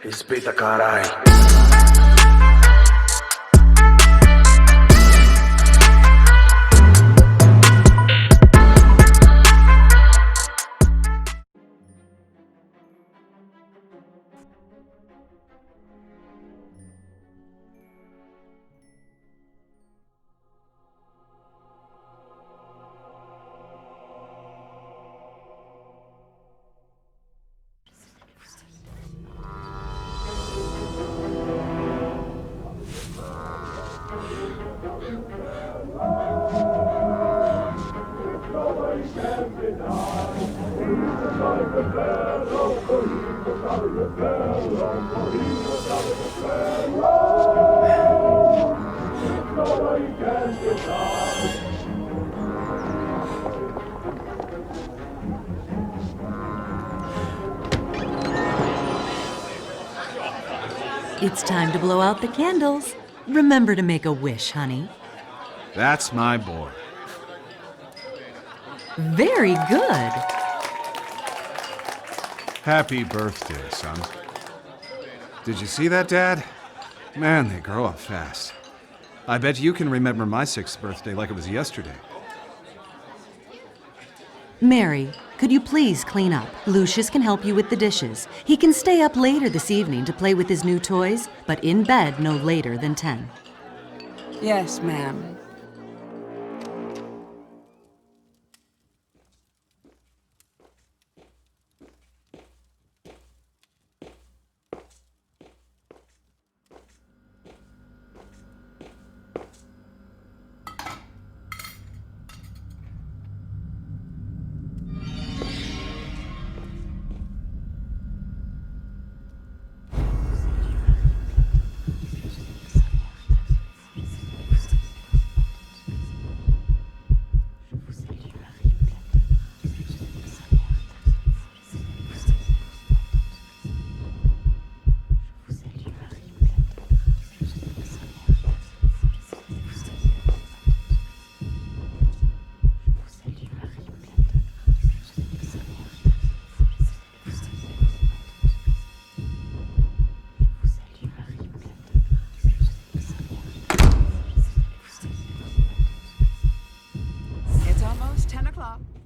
Respeita, carai. It's time to blow out the candles. Remember to make a wish, honey. That's my boy. Very good. Happy birthday, son. Did you see that, Dad? Man, they grow up fast. I bet you can remember my 6th birthday like it was yesterday. Mary, could you please clean up? Lucius can help you with the dishes. He can stay up later this evening to play with his new toys, but in bed no later than 10. Yes, ma'am.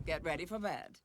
Get ready for bed.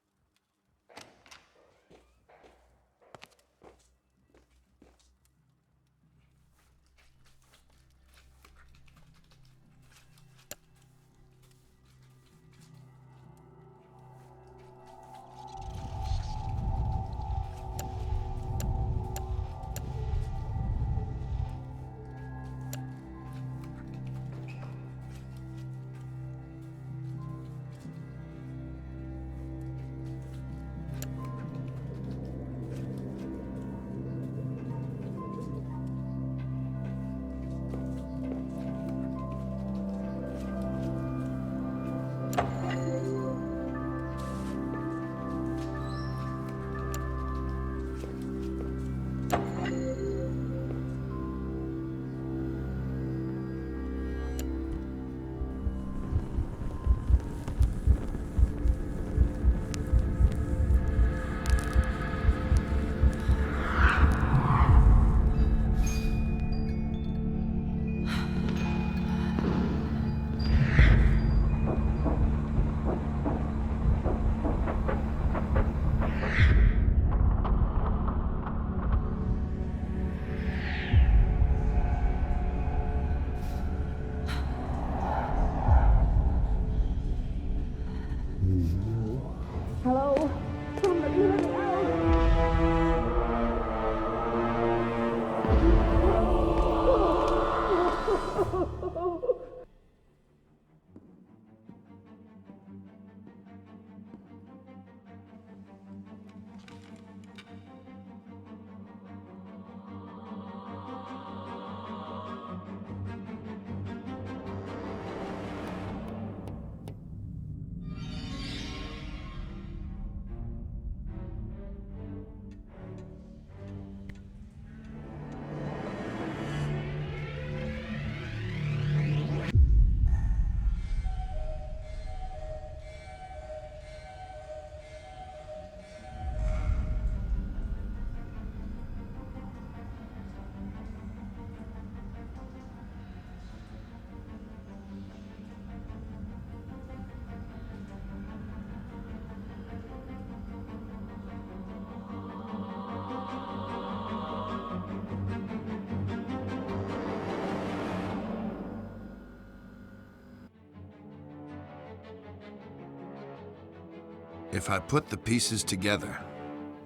If I put the pieces together,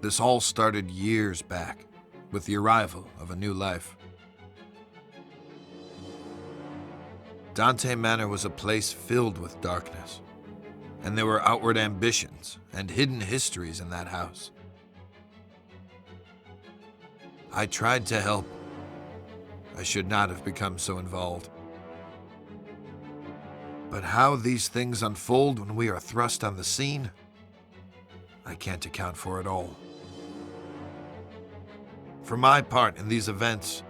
this all started years back, with the arrival of a new life. Dante Manor was a place filled with darkness, and there were outward ambitions and hidden histories in that house. I tried to help. I should not have become so involved. But how these things unfold when we are thrust on the scene, I can't account for it all. For my part in these events,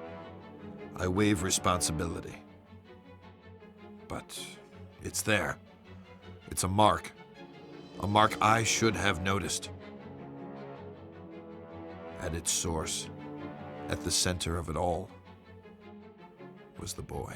I waive responsibility. But it's there. It's a mark I should have noticed. At its source, at the center of it all, was the boy.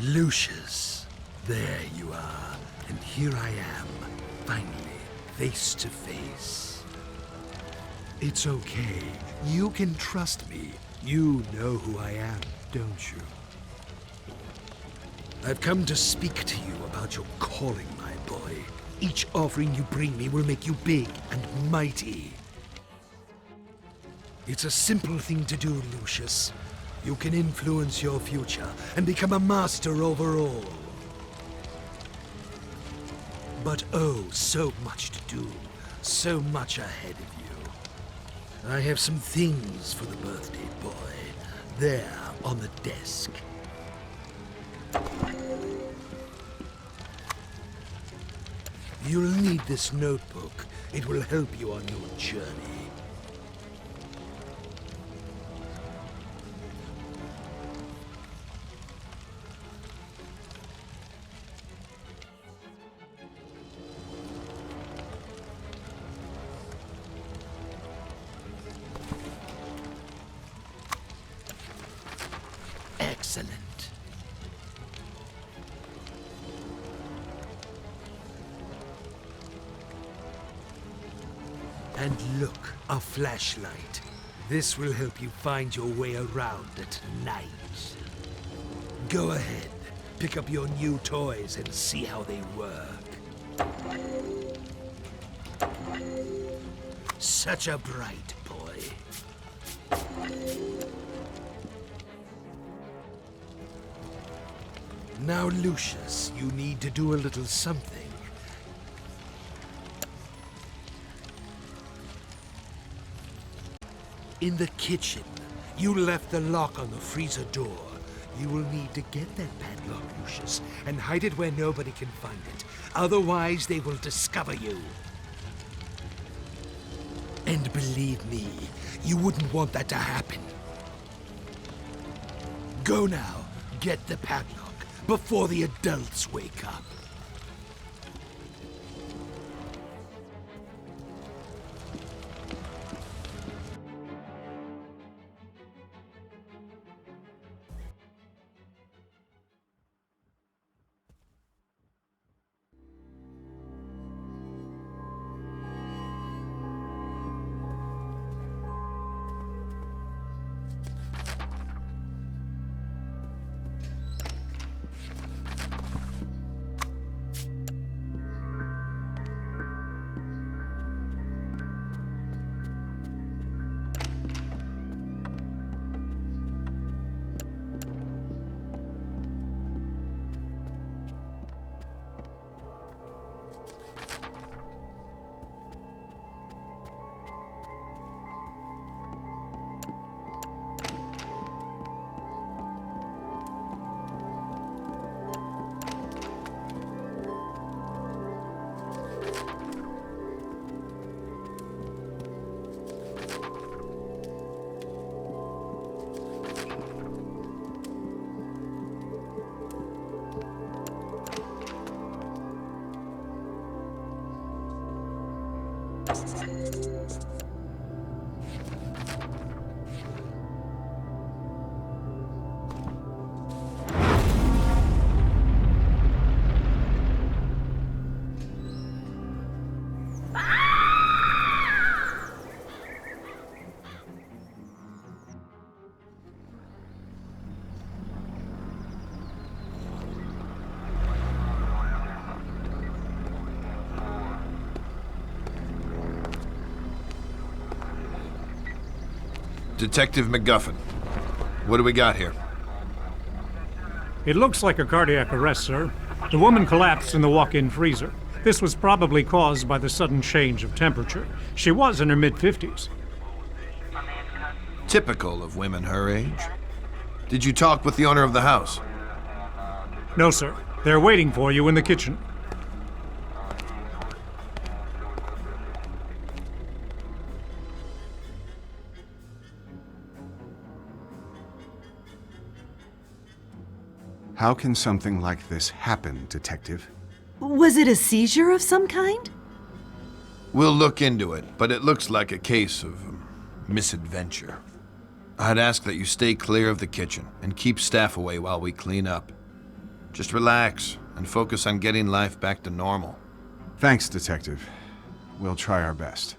Lucius, there you are, and here I am, finally, face to face. It's okay, you can trust me. You know who I am, don't you? I've come to speak to you about your calling, my boy. Each offering you bring me will make you big and mighty. It's a simple thing to do, Lucius. You can influence your future and become a master over all. But oh, so much to do, so much ahead of you. I have some things for the birthday boy, there on the desk. You'll need this notebook. It will help you on your journey. Excellent. And look, a flashlight. This will help you find your way around at night. Go ahead, pick up your new toys and see how they work. Such a bright boy. Now, Lucius, you need to do a little something. In the kitchen, you left the lock on the freezer door. You will need to get that padlock, Lucius, and hide it where nobody can find it. Otherwise, they will discover you. And believe me, you wouldn't want that to happen. Go now, get the padlock, before the adults wake up. Detective McGuffin, what do we got here? It looks like a cardiac arrest, sir. The woman collapsed in the walk-in freezer. This was probably caused by the sudden change of temperature. She was in her mid-50s. Typical of women her age. Did you talk with the owner of the house? No, sir. They're waiting for you in the kitchen. How can something like this happen, Detective? Was it a seizure of some kind? We'll look into it, but it looks like a case of misadventure. I'd ask that you stay clear of the kitchen and keep staff away while we clean up. Just relax and focus on getting life back to normal. Thanks, Detective. We'll try our best.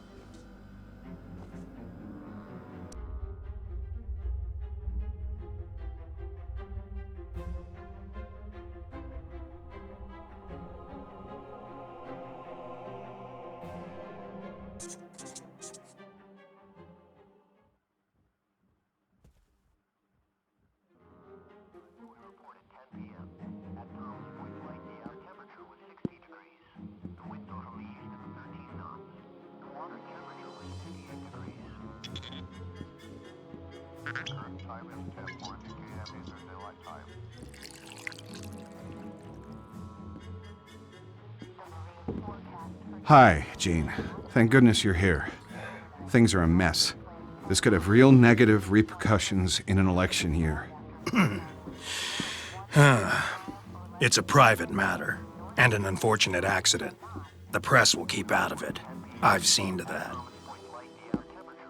Hi, Jean. Thank goodness you're here. Things are a mess. This could have real negative repercussions in an election year. It's a private matter, and an unfortunate accident. The press will keep out of it. I've seen to that.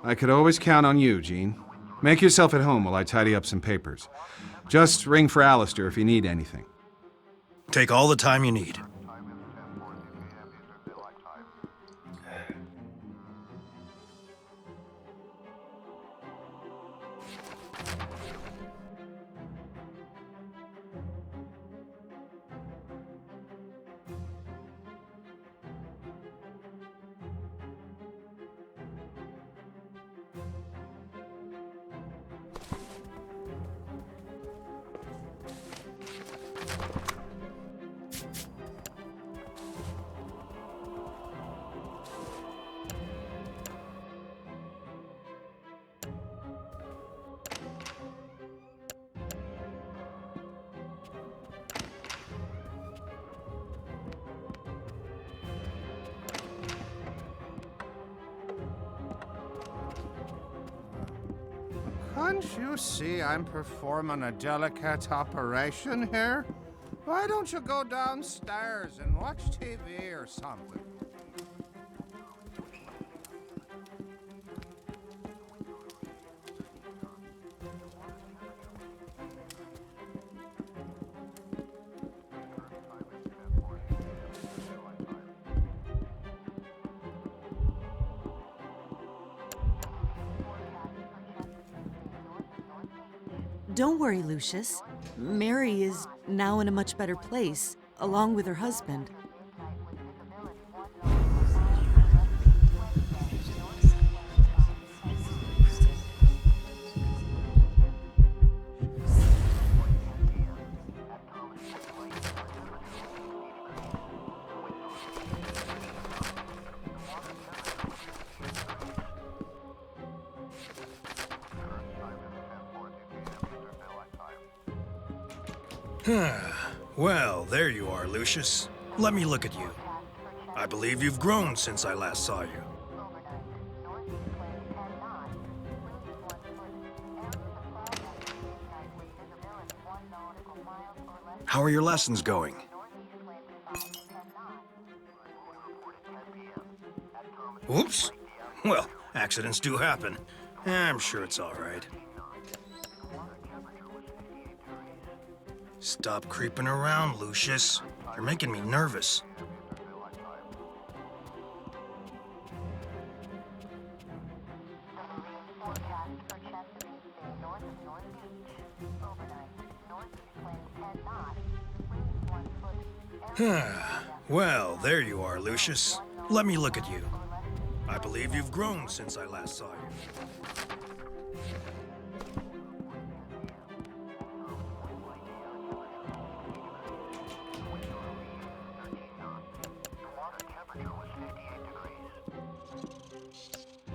I could always count on you, Jean. Make yourself at home while I tidy up some papers. Just ring for Alistair if you need anything. Take all the time you need. Can't you see I'm performing a delicate operation here? Why don't you go downstairs and watch TV or something? Don't worry, Lucius. Mary is now in a much better place, along with her husband. Well, there you are, Lucius. Let me look at you. I believe you've grown since I last saw you. How are your lessons going? Oops. Well, accidents do happen. I'm sure it's all right. Stop creeping around, Lucius. You're making me nervous. Well, there you are, Lucius. Let me look at you. I believe you've grown since I last saw you.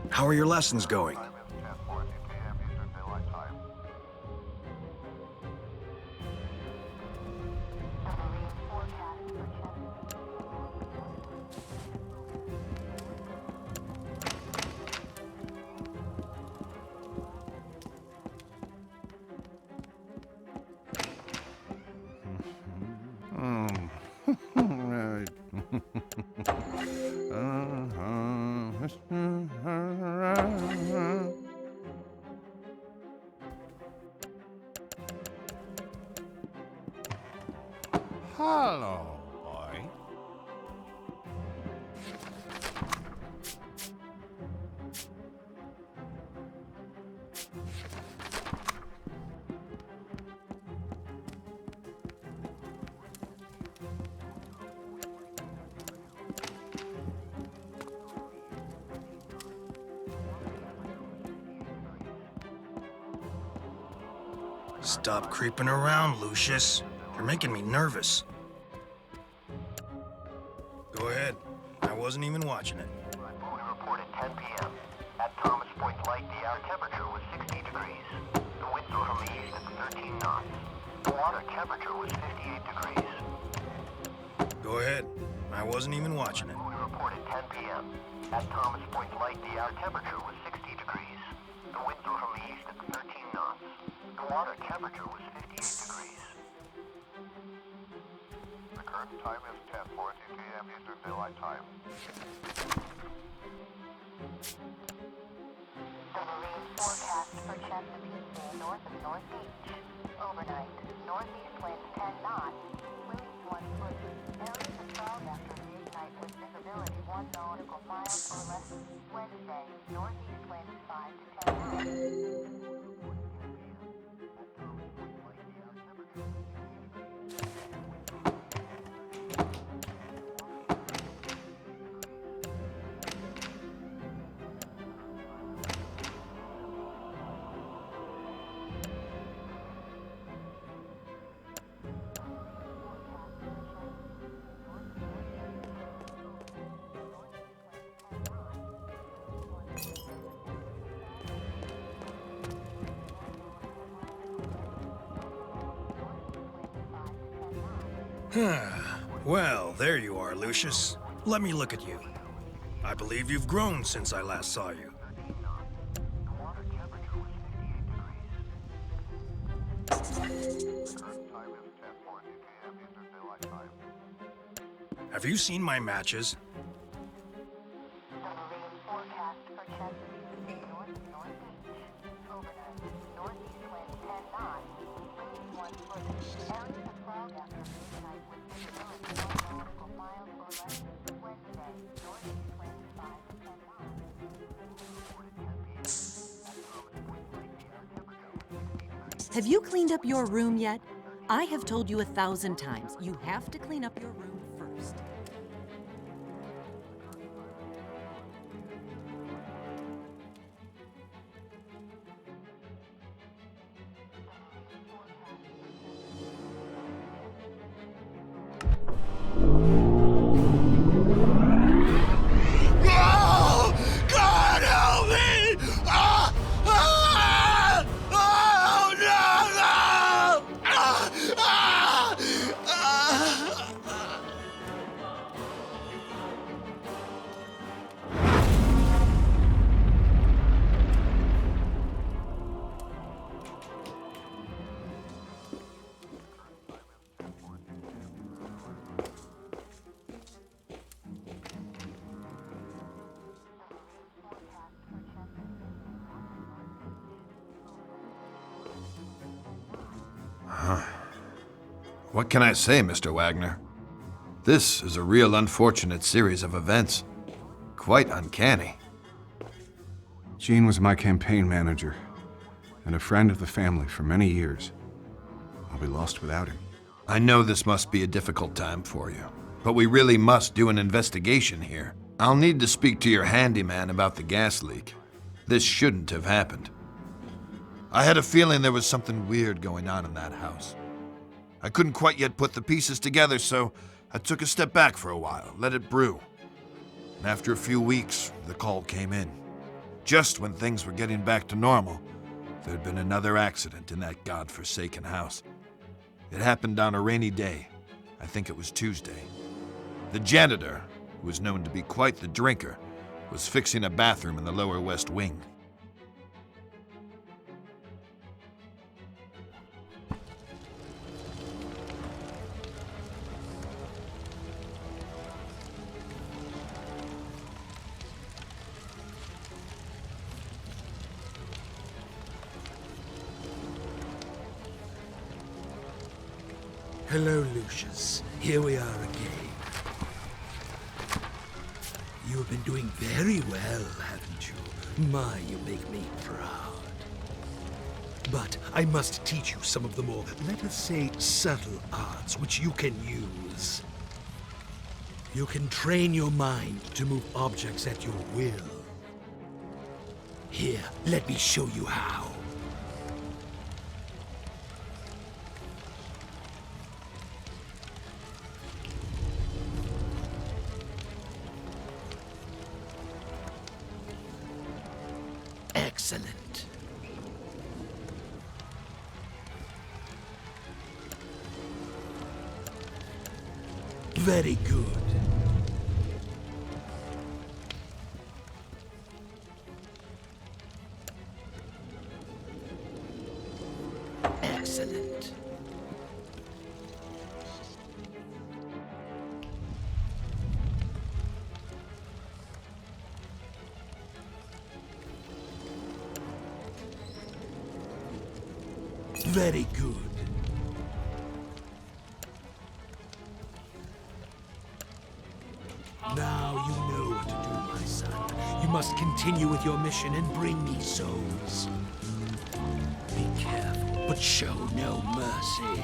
How are your lessons going? Hello, boy. Stop creeping around, Lucius. You're making me nervous. Go ahead. I wasn't even watching it. We reported 10 p.m. At Thomas Point Light, the air temperature was 60 degrees. The winds were from the east at 13 knots. The water temperature was 58 degrees. Go ahead. I wasn't even watching it. We reported 10 p.m. At Thomas Point Light, the air temperature was 60 degrees. The winds were from the east at 13 knots. The water temperature was 58 degrees. The current time is 10:40 p.m. Eastern Daylight Time. The marine forecast for Chesapeake Bay north of North Beach. Overnight, northeast winds 10 knots, winds 1 foot. Areas of cloud after reignite with visibility 1 nautical mile or less. Wednesday, northeast winds 5 to 10 knots. Well, there you are, Lucius. Let me look at you. I believe you've grown since I last saw you. Have you seen my matches? The marine forecast for Chesapeake Bay north of North Beach. Overnight, northeast winds 10 knots, winds 1 foot. Areas of cloud after reignite with visibility 1 nautical mile or less. Wednesday, northeast winds 5 to 10 knots. Have you cleaned up your room yet? I have told you 1,000 times, you have to clean up your room first. God help me! What can I say, Mr. Wagner? This is a real unfortunate series of events. Quite uncanny. Gene was my campaign manager and a friend of the family for many years. I'll be lost without him. I know this must be a difficult time for you, but we really must do an investigation here. I'll need to speak to your handyman about the gas leak. This shouldn't have happened. I had a feeling there was something weird going on in that house. I couldn't quite yet put the pieces together, so I took a step back for a while, let it brew. And after a few weeks, the call came in. Just when things were getting back to normal, there'd been another accident in that godforsaken house. It happened on a rainy day. I think it was Tuesday. The janitor, who was known to be quite the drinker, was fixing a bathroom in the lower west wing. Hello, Lucius. Here we are again. You have been doing very well, haven't you? My, you make me proud. But I must teach you some of the more, let us say, subtle arts which you can use. You can train your mind to move objects at your will. Here, let me show you how. Excellent. Very good. Excellent. Very good. Now you know what to do, my son. You must continue with your mission and bring me souls. Be careful, but show no mercy.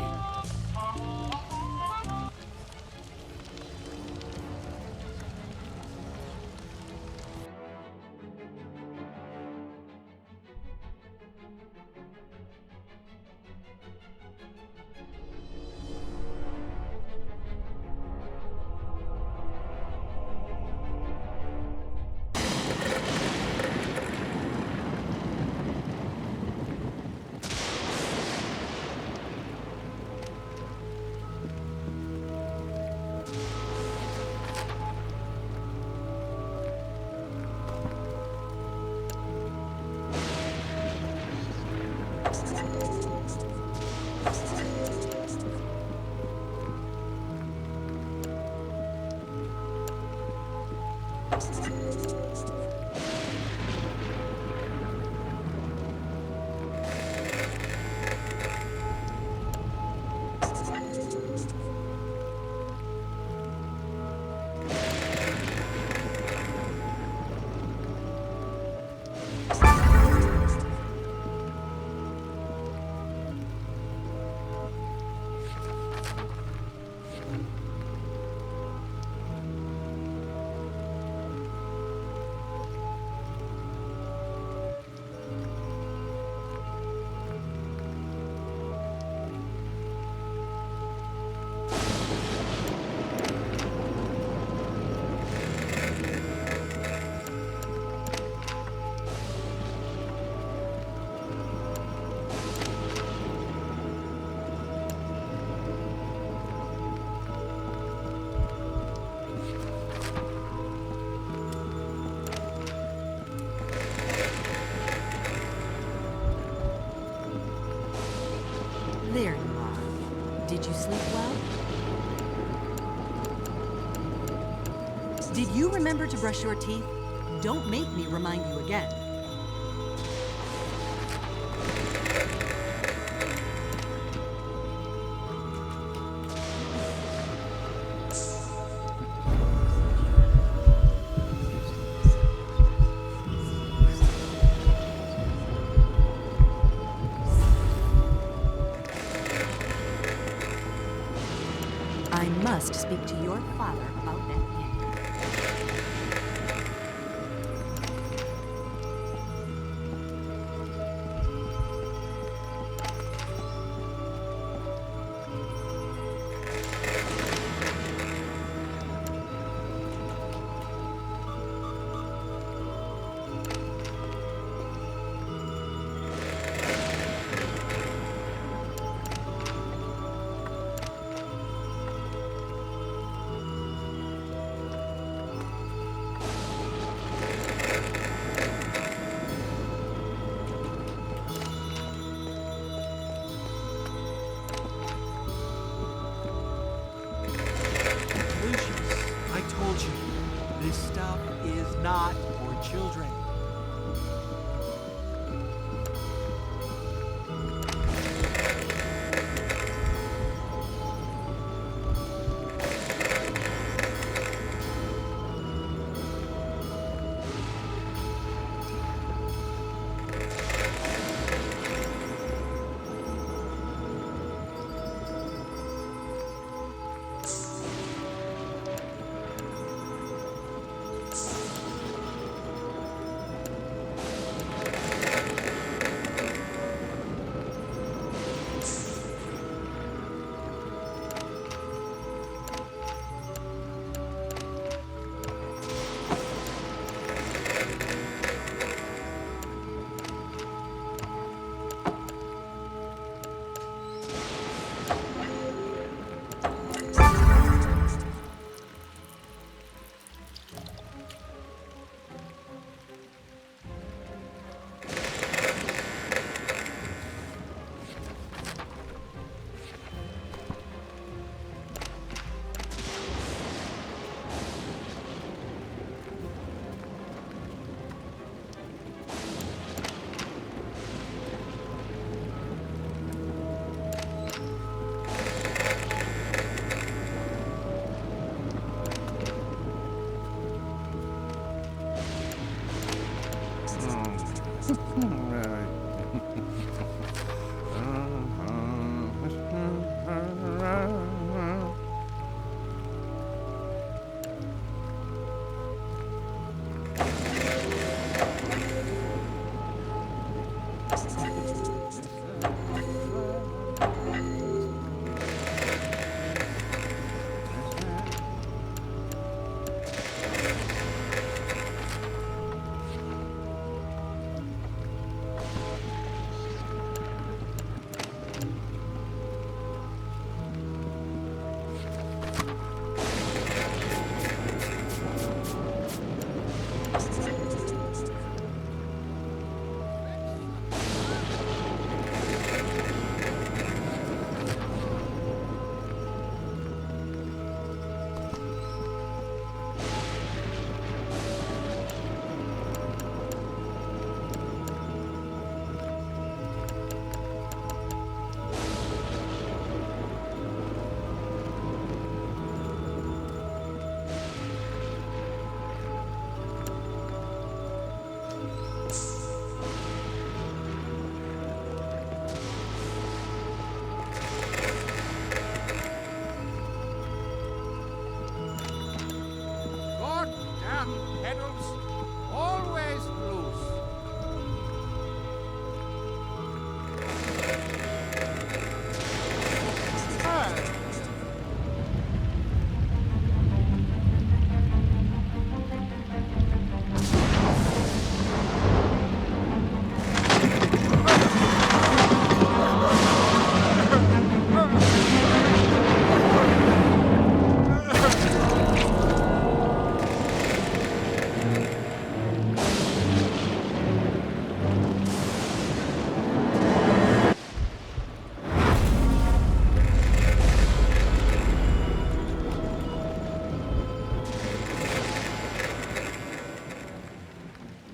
There you are. Did you sleep well? Did you remember to brush your teeth? Don't make me remind you again. must speak to your father about that pin. Lucius, I told you, this stuff is not for children.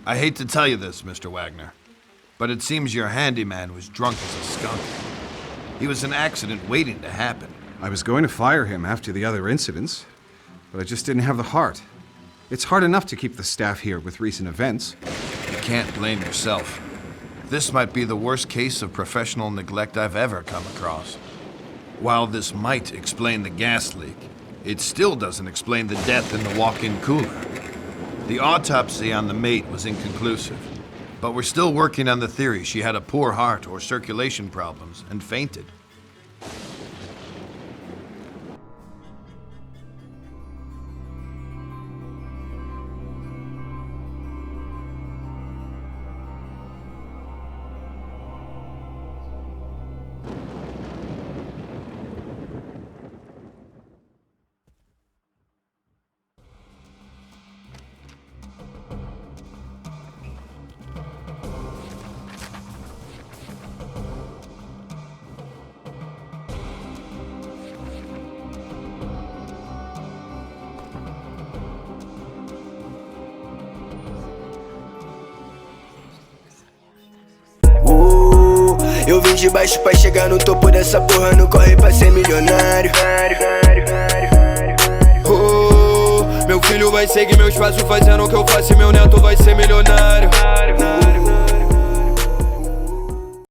I hate to tell you this, Mr. Wagner, but it seems your handyman was drunk as a skunk. He was an accident waiting to happen. I was going to fire him after the other incidents, but I just didn't have the heart. It's hard enough to keep the staff here with recent events. You can't blame yourself. This might be the worst case of professional neglect I've ever come across. While this might explain the gas leak, It still doesn't explain the death in the walk-in cooler. The autopsy on the mate was inconclusive, but we're still working on the theory she had a poor heart or circulation problems and fainted. Eu vim de baixo pra chegar no topo dessa porra, não corre pra ser milionário. Oh, meu filho vai seguir meus passos fazendo o que eu faço e meu neto vai ser milionário.